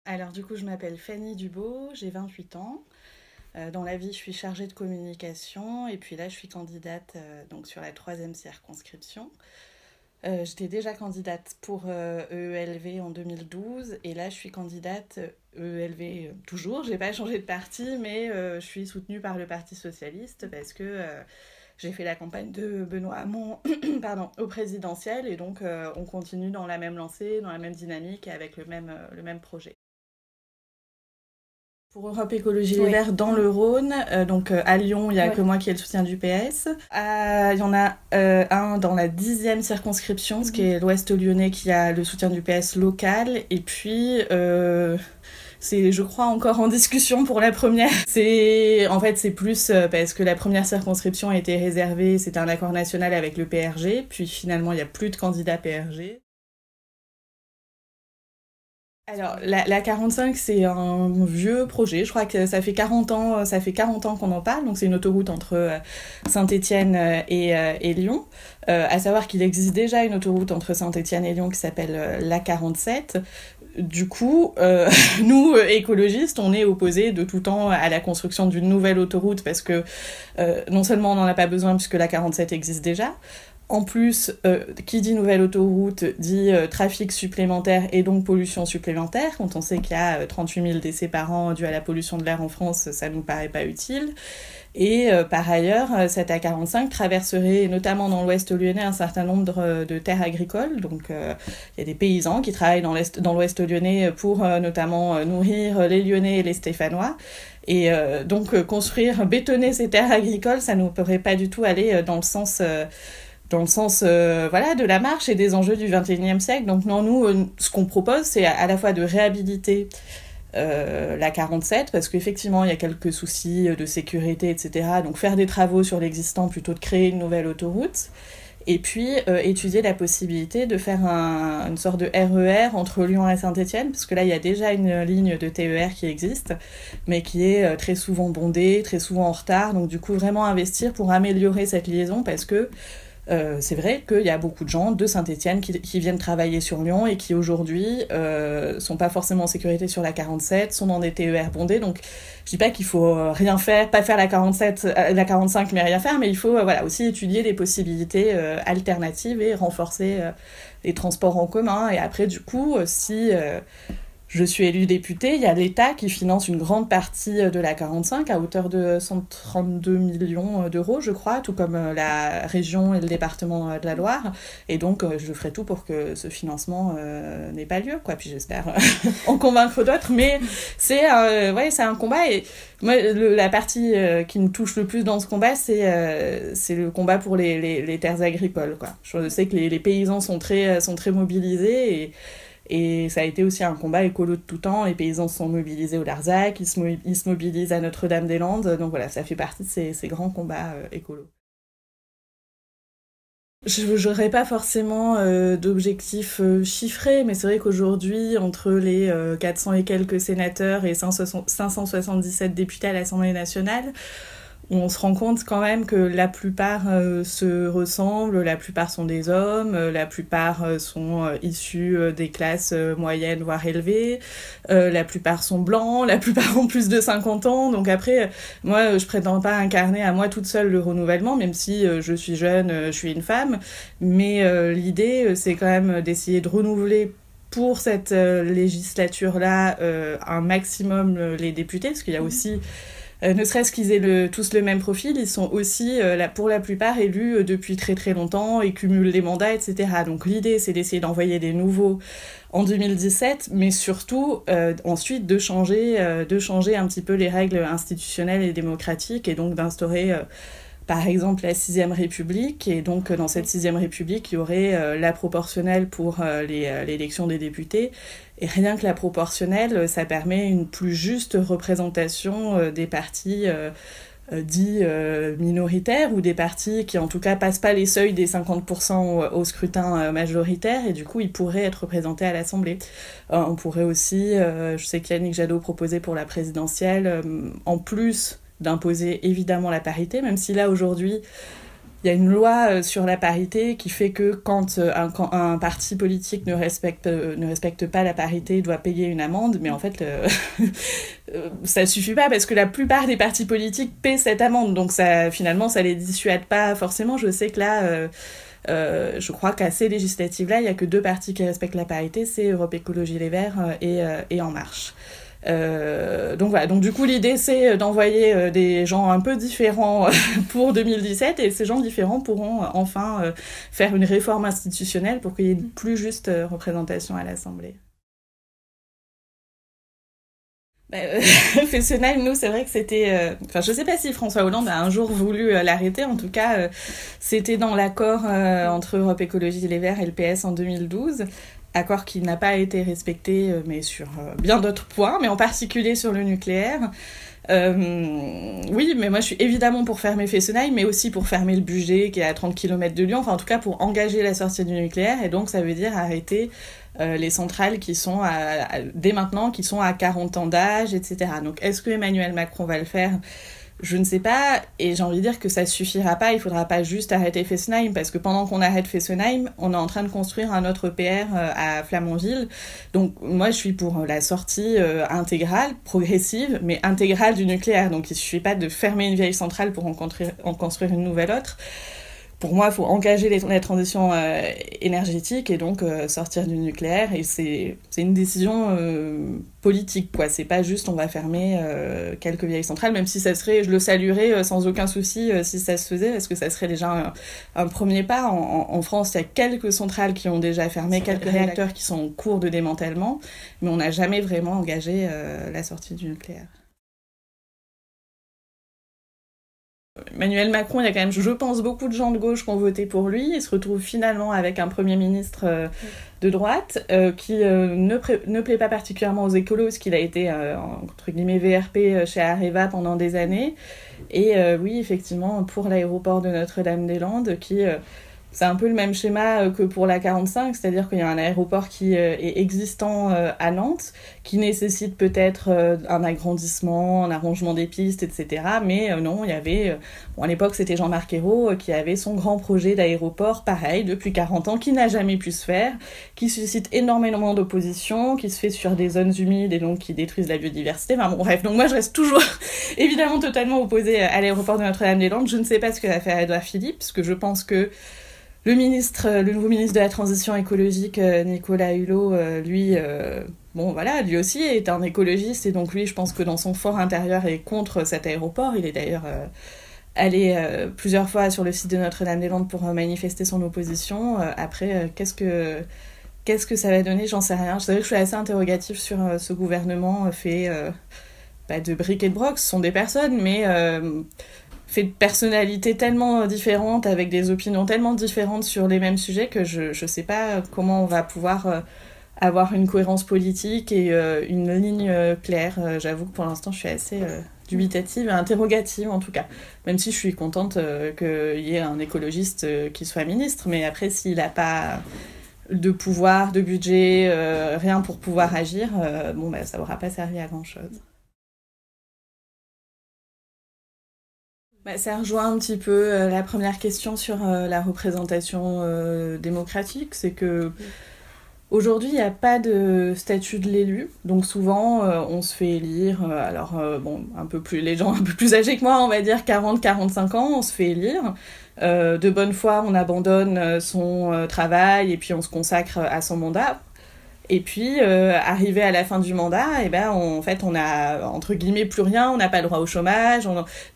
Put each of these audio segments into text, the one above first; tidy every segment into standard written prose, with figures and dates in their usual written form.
Alors du coup, je m'appelle Fanny Dubo, j'ai 28 ans. Dans la vie, je suis chargée de communication et puis là, je suis candidate donc sur la troisième circonscription. J'étais déjà candidate pour EELV en 2012 et là, je suis candidate EELV toujours. J'ai pas changé de parti, mais je suis soutenue par le Parti socialiste parce que j'ai fait la campagne de Benoît Hamon pardon, au présidentiel et donc on continue dans la même lancée, dans la même dynamique et avec le même projet. Pour Europe Écologie Les Oui. Verts dans le Rhône, donc à Lyon, il n'y a que Ouais. moi qui ai le soutien du PS. Il y en a un dans la 10e circonscription, ce qui est l'Ouest lyonnais, qui a le soutien du PS local. Et puis, c'est, je crois, encore en discussion pour la première. En fait, c'est plus parce que la première circonscription a été réservée, c'était un accord national avec le PRG. Puis finalement, il n'y a plus de candidat PRG. Alors, la 45, c'est un vieux projet. Je crois que ça fait 40 ans qu'on en parle. Donc, c'est une autoroute entre Saint-Étienne et Lyon. À savoir qu'il existe déjà une autoroute entre Saint-Étienne et Lyon qui s'appelle la 47. Du coup, nous, écologistes, on est opposés de tout temps à la construction d'une nouvelle autoroute parce que non seulement on n'en a pas besoin puisque la 47 existe déjà, en plus, qui dit nouvelle autoroute dit trafic supplémentaire et donc pollution supplémentaire. Quand on sait qu'il y a 38 000 décès par an dus à la pollution de l'air en France, ça ne nous paraît pas utile. Et par ailleurs, cette A45 traverserait notamment dans l'ouest lyonnais un certain nombre de terres agricoles. Donc il y a des paysans qui travaillent dans l'ouest lyonnais pour notamment nourrir les Lyonnais et les Stéphanois. Et donc bétonner ces terres agricoles, ça ne nous pourrait pas du tout aller dans le sens voilà, de la marche et des enjeux du XXIe siècle. Donc non, nous, ce qu'on propose, c'est à la fois de réhabiliter la 47, parce qu'effectivement, il y a quelques soucis de sécurité, etc. Donc faire des travaux sur l'existant plutôt de créer une nouvelle autoroute. Et puis étudier la possibilité de faire une sorte de RER entre Lyon et Saint-Étienne, parce que là, il y a déjà une ligne de TER qui existe, mais qui est très souvent bondée, très souvent en retard. Donc du coup, vraiment investir pour améliorer cette liaison, parce que c'est vrai qu'il y a beaucoup de gens de Saint-Étienne qui viennent travailler sur Lyon et qui aujourd'hui sont pas forcément en sécurité sur la 47, sont dans des TER bondés. Donc je dis pas qu'il faut rien faire, pas faire la 47, la 45 mais rien faire, mais il faut voilà, aussi étudier les possibilités alternatives et renforcer les transports en commun. Et après du coup, si je suis élue députée, il y a l'État qui finance une grande partie de la 45 à hauteur de 132 millions d'euros, je crois, tout comme la région et le département de la Loire. Et donc, je ferai tout pour que ce financement n'ait pas lieu, quoi. Puis j'espère en convaincre d'autres. Mais c'est un combat. Et moi, la partie qui me touche le plus dans ce combat, c'est le combat pour les terres agricoles, quoi. Je sais que les paysans sont très mobilisés et ça a été aussi un combat écolo de tout temps. Les paysans se sont mobilisés au Larzac, ils se mobilisent à Notre-Dame-des-Landes. Donc voilà, ça fait partie de ces grands combats écolos. Je n'aurais pas forcément d'objectifs chiffrés, mais c'est vrai qu'aujourd'hui, entre les 400 et quelques sénateurs et 577 députés à l'Assemblée nationale, on se rend compte quand même que la plupart se ressemblent, la plupart sont des hommes, la plupart sont issus des classes moyennes voire élevées, la plupart sont blancs, la plupart ont plus de 50 ans. Donc après, moi je prétends pas incarner à moi toute seule le renouvellement, même si je suis jeune, je suis une femme, mais l'idée c'est quand même d'essayer de renouveler pour cette législature-là un maximum les députés, parce qu'il y a aussi ne serait-ce qu'ils aient tous le même profil, ils sont aussi, pour la plupart, élus depuis très très longtemps et cumulent les mandats, etc. Donc l'idée, c'est d'essayer d'envoyer des nouveaux en 2017, mais surtout ensuite de changer un petit peu les règles institutionnelles et démocratiques, et donc d'instaurer par exemple la sixième République. Et donc dans cette sixième République, il y aurait la proportionnelle pour l'élection des députés. Et rien que la proportionnelle, ça permet une plus juste représentation des partis dits minoritaires, ou des partis qui en tout cas passent pas les seuils des 50% au scrutin majoritaire, et du coup ils pourraient être représentés à l'Assemblée. On pourrait aussi, je sais qu'Yannick Jadot proposait pour la présidentielle, en plus d'imposer évidemment la parité, même si là aujourd'hui il y a une loi sur la parité qui fait que quand un parti politique ne respecte pas la parité, doit payer une amende, mais en fait, ça suffit pas parce que la plupart des partis politiques paient cette amende, donc finalement, ça les dissuade pas forcément. Je sais que là, je crois qu'à ces législatives-là, il y a que 2 partis qui respectent la parité, c'est Europe Écologie Les Verts et En Marche. Donc voilà, donc du coup l'idée c'est d'envoyer des gens un peu différents pour 2017 et ces gens différents pourront enfin faire une réforme institutionnelle pour qu'il y ait une plus juste représentation à l'Assemblée. Fessenheim, nous, c'est vrai que c'était... je sais pas si François Hollande a un jour voulu l'arrêter. En tout cas, c'était dans l'accord entre Europe Écologie Les Verts et le PS en 2012. Accord qui n'a pas été respecté, mais sur bien d'autres points, mais en particulier sur le nucléaire. Oui, mais moi je suis évidemment pour fermer Fessenheim, mais aussi pour fermer le Bugey qui est à 30 km de Lyon, enfin en tout cas pour engager la sortie du nucléaire, et donc ça veut dire arrêter les centrales qui sont dès maintenant, qui sont à 40 ans d'âge, etc. Donc est-ce que Emmanuel Macron va le faire ? Je ne sais pas, et j'ai envie de dire que ça suffira pas, il faudra pas juste arrêter Fessenheim, parce que pendant qu'on arrête Fessenheim, on est en train de construire un autre EPR à Flamanville. Donc moi je suis pour la sortie intégrale, progressive, mais intégrale du nucléaire. Donc il suffit pas de fermer une vieille centrale pour en construire une nouvelle autre. Pour moi, il faut engager la transition énergétique et donc sortir du nucléaire. Et c'est une décision politique, quoi. C'est pas juste on va fermer quelques vieilles centrales, même si ça serait, je le saluerais sans aucun souci si ça se faisait, parce que ça serait déjà un premier pas. En France, il y a quelques centrales qui ont déjà fermé, quelques réacteurs qui sont en cours de démantèlement, mais on n'a jamais vraiment engagé la sortie du nucléaire. Emmanuel Macron, il y a quand même, je pense, beaucoup de gens de gauche qui ont voté pour lui. Il se retrouve finalement avec un Premier ministre de droite qui ne plaît pas particulièrement aux écolos, parce qu'il a été, entre guillemets, VRP chez Areva pendant des années. Et oui, effectivement, pour l'aéroport de Notre-Dame-des-Landes, qui... c'est un peu le même schéma que pour la 45, c'est-à-dire qu'il y a un aéroport qui est existant à Nantes, qui nécessite peut-être un agrandissement, un arrangement des pistes, etc. Mais non, il y avait... à l'époque, c'était Jean-Marc Ayrault qui avait son grand projet d'aéroport, pareil, depuis 40 ans, qui n'a jamais pu se faire, qui suscite énormément d'opposition, qui se fait sur des zones humides et donc qui détruisent la biodiversité. Enfin bon, bref, donc moi je reste toujours évidemment totalement opposée à l'aéroport de Notre-Dame-des-Landes. Je ne sais pas ce que va faire Édouard Philippe, parce que je pense que le nouveau ministre de la Transition écologique, Nicolas Hulot, lui aussi est un écologiste, et donc lui, je pense que dans son fort intérieur est contre cet aéroport. Il est d'ailleurs allé plusieurs fois sur le site de Notre-Dame-des-Landes pour manifester son opposition. Après, qu'est-ce que ça va donner ? J'en sais rien. Je savais que je suis assez interrogative sur ce gouvernement fait de briques et de brocs. Ce sont des personnes, mais... fait de personnalités tellement différentes, avec des opinions tellement différentes sur les mêmes sujets, que je sais pas comment on va pouvoir avoir une cohérence politique et une ligne claire. J'avoue que pour l'instant, je suis assez dubitative et interrogative, en tout cas. Même si je suis contente qu'il y ait un écologiste qui soit ministre, mais après, s'il n'a pas de pouvoir, de budget, rien pour pouvoir agir, ça n'aura pas servi à grand-chose. Ça rejoint un petit peu la première question sur la représentation démocratique. C'est que aujourd'hui, il n'y a pas de statut de l'élu. Donc souvent, on se fait élire. Les gens un peu plus âgés que moi, on va dire 40-45 ans, on se fait élire. De bonne foi, on abandonne son travail et puis on se consacre à son mandat. Et puis, arrivé à la fin du mandat, on a, entre guillemets, plus rien, on n'a pas le droit au chômage.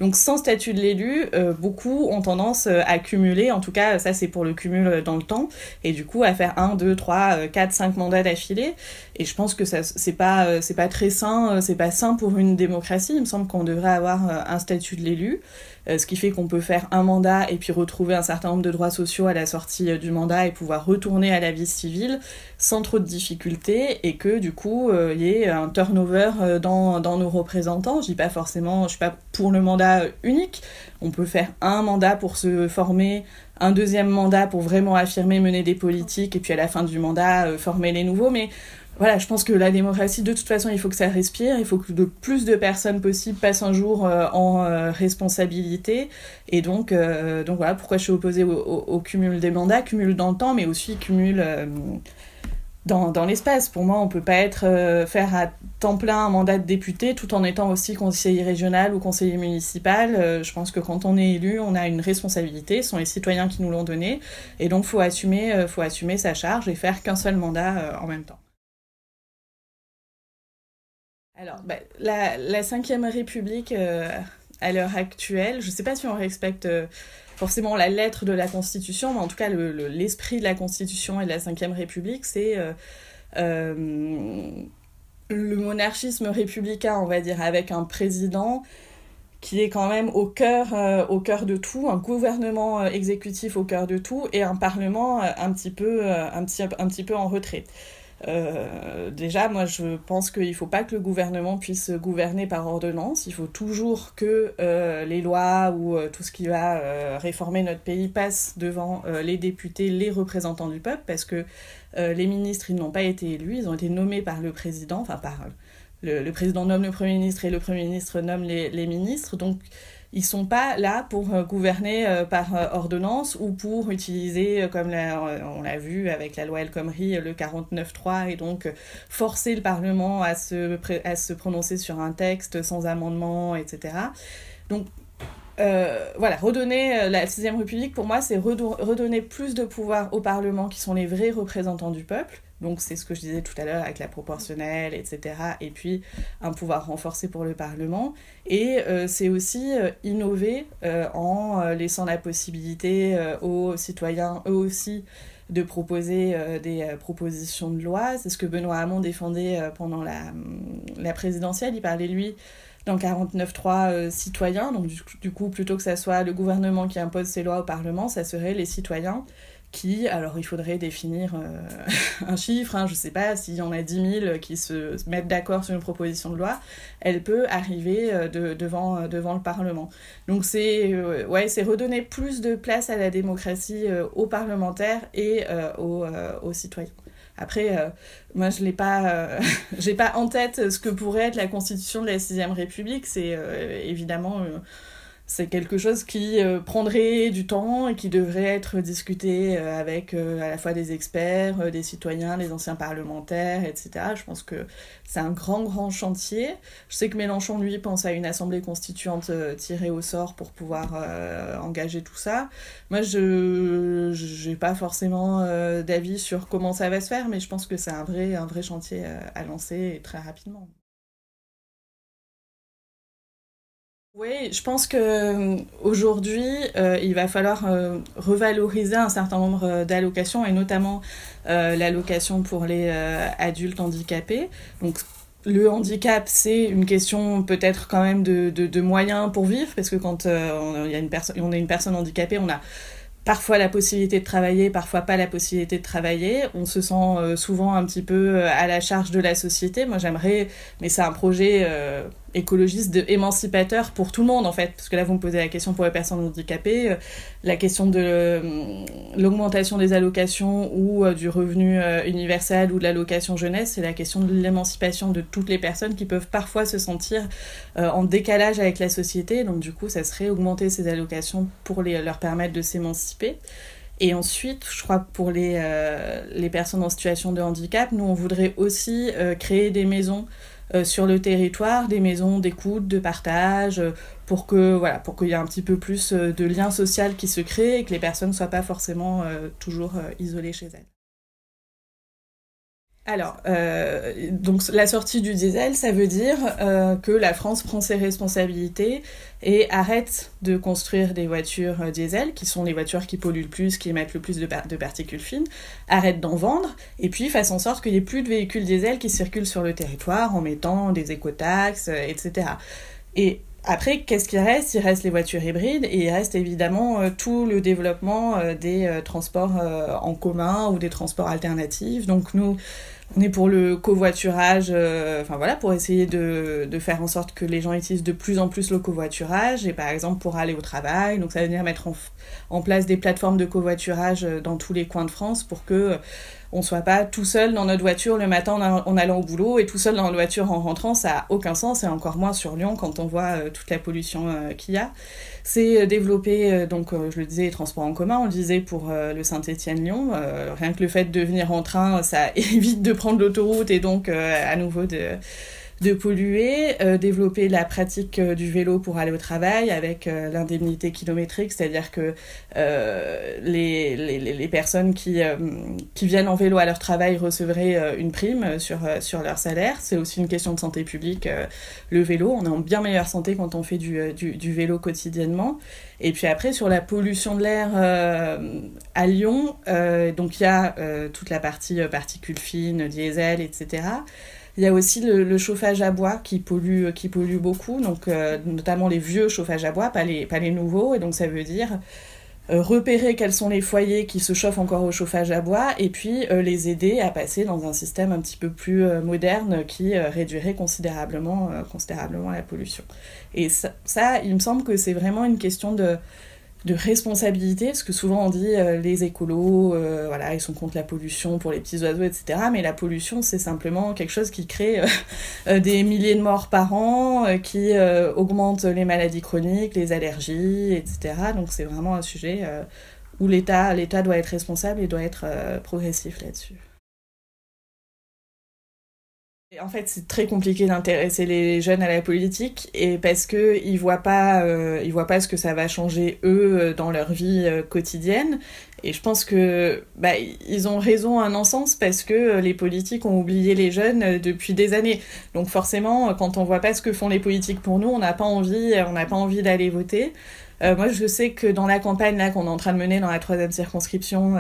Donc, sans statut de l'élu, beaucoup ont tendance à cumuler, en tout cas, ça c'est pour le cumul dans le temps, et du coup, à faire 1, 2, 3, 4, 5 mandats d'affilée. Et je pense que ça, c'est pas très sain, c'est pas sain pour une démocratie. Il me semble qu'on devrait avoir un statut de l'élu, ce qui fait qu'on peut faire un mandat et puis retrouver un certain nombre de droits sociaux à la sortie du mandat et pouvoir retourner à la vie civile sans trop de difficultés, et que du coup il y ait un turnover dans nos représentants. Je dis pas forcément, je suis pas pour le mandat unique, on peut faire un mandat pour se former, un deuxième mandat pour vraiment affirmer, mener des politiques, et puis à la fin du mandat, former les nouveaux. Mais voilà, je pense que la démocratie, de toute façon, il faut que ça respire, il faut que le plus de personnes possible passent un jour en responsabilité. Et donc voilà, pourquoi je suis opposée au cumul des mandats, cumul dans le temps, mais aussi cumul dans l'espace. Pour moi, on peut pas faire à temps plein un mandat de député tout en étant aussi conseiller régional ou conseiller municipal. Je pense que quand on est élu, on a une responsabilité, ce sont les citoyens qui nous l'ont donné, et donc faut assumer sa charge et faire qu'un seul mandat en même temps. Alors, la Ve République, à l'heure actuelle, je ne sais pas si on respecte forcément la lettre de la Constitution, mais en tout cas, l'esprit de la Constitution et de la Ve République, c'est le monarchisme républicain, on va dire, avec un président qui est quand même au cœur de tout, un gouvernement exécutif au cœur de tout, et un parlement un petit peu en retrait. Déjà, moi, je pense qu'il ne faut pas que le gouvernement puisse gouverner par ordonnance. Il faut toujours que les lois ou tout ce qui va réformer notre pays passe devant les députés, les représentants du peuple, parce que les ministres, ils n'ont pas été élus, ils ont été nommés par le président, enfin par le président nomme le Premier ministre et le Premier ministre nomme les ministres, donc ils sont pas là pour gouverner par ordonnance ou pour utiliser, comme on l'a vu avec la loi El Khomri, le 49.3, et donc forcer le Parlement à se prononcer sur un texte sans amendement, etc. Donc voilà, redonner la Sixième République, pour moi, c'est redonner plus de pouvoir au Parlement, qui sont les vrais représentants du peuple. Donc c'est ce que je disais tout à l'heure avec la proportionnelle, etc. Et puis un pouvoir renforcé pour le Parlement. Et c'est aussi innover en laissant la possibilité aux citoyens, eux aussi, de proposer des propositions de loi. C'est ce que Benoît Hamon défendait pendant la présidentielle. Il parlait, lui, dans 49.3 citoyens. Donc du coup, plutôt que ça soit le gouvernement qui impose ses lois au Parlement, ça serait les citoyens qui, alors il faudrait définir un chiffre, je ne sais pas, s'il y en a 10 000 qui se mettent d'accord sur une proposition de loi, elle peut arriver devant le Parlement. Donc c'est redonner plus de place à la démocratie aux parlementaires et aux citoyens. Après, moi, je n'ai pas, j'ai pas en tête ce que pourrait être la constitution de la Sixième République. C'est évidemment... c'est quelque chose qui prendrait du temps et qui devrait être discuté avec à la fois des experts, des citoyens, des anciens parlementaires, etc. Je pense que c'est un grand chantier. Je sais que Mélenchon, lui, pense à une assemblée constituante tirée au sort pour pouvoir engager tout ça. Moi, je n'ai pas forcément d'avis sur comment ça va se faire, mais je pense que c'est un vrai chantier à lancer et très rapidement. Oui, je pense que aujourd'hui, il va falloir revaloriser un certain nombre d'allocations, et notamment l'allocation pour les adultes handicapés. Donc le handicap, c'est une question peut-être quand même de moyens pour vivre, parce que quand on est une personne handicapée, on a parfois la possibilité de travailler, parfois pas la possibilité de travailler. On se sent souvent un petit peu à la charge de la société. Moi, j'aimerais, mais c'est un projet écologiste émancipateur pour tout le monde, en fait. Parce que là, vous me posez la question pour les personnes handicapées. La question de l'augmentation des allocations ou du revenu universel ou de l'allocation jeunesse, c'est la question de l'émancipation de toutes les personnes qui peuvent parfois se sentir en décalage avec la société. Donc, du coup, ça serait augmenter ces allocations pour leur permettre de s'émanciper. Et ensuite, je crois que pour les personnes en situation de handicap, nous, on voudrait aussi créer des maisons sur le territoire, des maisons d'écoute, de partage, pour qu'il y ait un petit peu plus de lien social qui se crée et que les personnes ne soient pas forcément toujours isolées chez elles. Alors, donc la sortie du diesel, ça veut dire que la France prend ses responsabilités et arrête de construire des voitures diesel, qui sont les voitures qui polluent le plus, qui émettent le plus de particules fines, arrête d'en vendre, et puis fasse en sorte qu'il n'y ait plus de véhicules diesel qui circulent sur le territoire en mettant des écotaxes, etc. Et Après, qu'est-ce qui reste? Il reste les voitures hybrides et il reste évidemment tout le développement des transports en commun ou des transports alternatifs. Donc nous, on est pour le covoiturage, pour essayer de faire en sorte que les gens utilisent de plus en plus le covoiturage, et par exemple pour aller au travail, donc ça veut dire mettre en place des plateformes de covoiturage dans tous les coins de France pour que on soit pas tout seul dans notre voiture le matin en allant au boulot et tout seul dans notre voiture en rentrant, ça a aucun sens, et encore moins sur Lyon quand on voit toute la pollution qu'il y a. C'est développer, je le disais, les transports en commun, on le disait pour le Saint-Étienne-Lyon, rien que le fait de venir en train, ça évite de prendre l'autoroute et donc à nouveau de polluer, développer la pratique du vélo pour aller au travail avec l'indemnité kilométrique, c'est-à-dire que les personnes qui viennent en vélo à leur travail recevraient une prime sur leur salaire. C'est aussi une question de santé publique, le vélo. On est en bien meilleure santé quand on fait du vélo quotidiennement. Et puis après, sur la pollution de l'air à Lyon, donc il y a toute la partie particules fines, diesel, etc. Il y a aussi le chauffage à bois qui pollue beaucoup, donc notamment les vieux chauffages à bois, pas les nouveaux. Et donc ça veut dire repérer quels sont les foyers qui se chauffent encore au chauffage à bois et puis les aider à passer dans un système un petit peu plus moderne qui réduirait considérablement la pollution. Et ça, il me semble que c'est vraiment une question de responsabilité, parce que souvent on dit les écolos, ils sont contre la pollution pour les petits oiseaux, etc. Mais la pollution, c'est simplement quelque chose qui crée des milliers de morts par an, qui augmente les maladies chroniques, les allergies, etc. Donc c'est vraiment un sujet où l'État doit être responsable et doit être progressif là-dessus. Et en fait, c'est très compliqué d'intéresser les jeunes à la politique, et parce que ils voient pas ce que ça va changer eux dans leur vie quotidienne. Et je pense que ils ont raison à un sens, parce que les politiques ont oublié les jeunes depuis des années. Donc forcément, quand on voit pas ce que font les politiques pour nous, on n'a pas envie d'aller voter. Moi, je sais que dans la campagne là qu'on est en train de mener dans la 3e circonscription,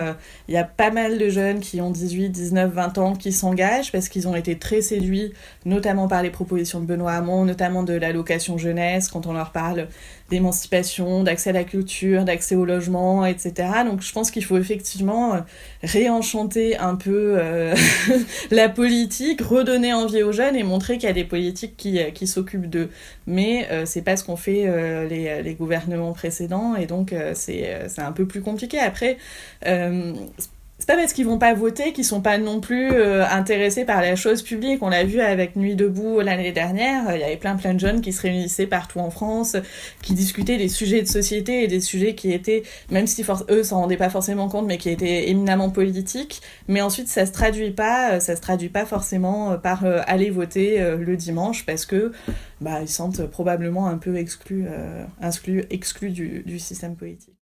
il y a pas mal de jeunes qui ont 18, 19, 20 ans qui s'engagent parce qu'ils ont été très séduits, notamment par les propositions de Benoît Hamon, notamment de l'allocation jeunesse, quand on leur parle d'émancipation, d'accès à la culture, d'accès au logement, etc. Donc je pense qu'il faut effectivement réenchanter un peu la politique, redonner envie aux jeunes et montrer qu'il y a des politiques qui s'occupent d'eux. Mais c'est pas ce qu'ont fait les gouvernements précédents, et donc c'est un peu plus compliqué. Après, c'est pas parce qu'ils vont pas voter qu'ils sont pas non plus intéressés par la chose publique. On l'a vu avec Nuit debout l'année dernière, il y avait plein de jeunes qui se réunissaient partout en France, qui discutaient des sujets de société et des sujets qui étaient, même si eux s'en rendaient pas forcément compte, mais qui étaient éminemment politiques. Mais ensuite ça se traduit pas forcément par aller voter le dimanche, parce que ils se sentent probablement un peu exclus du système politique.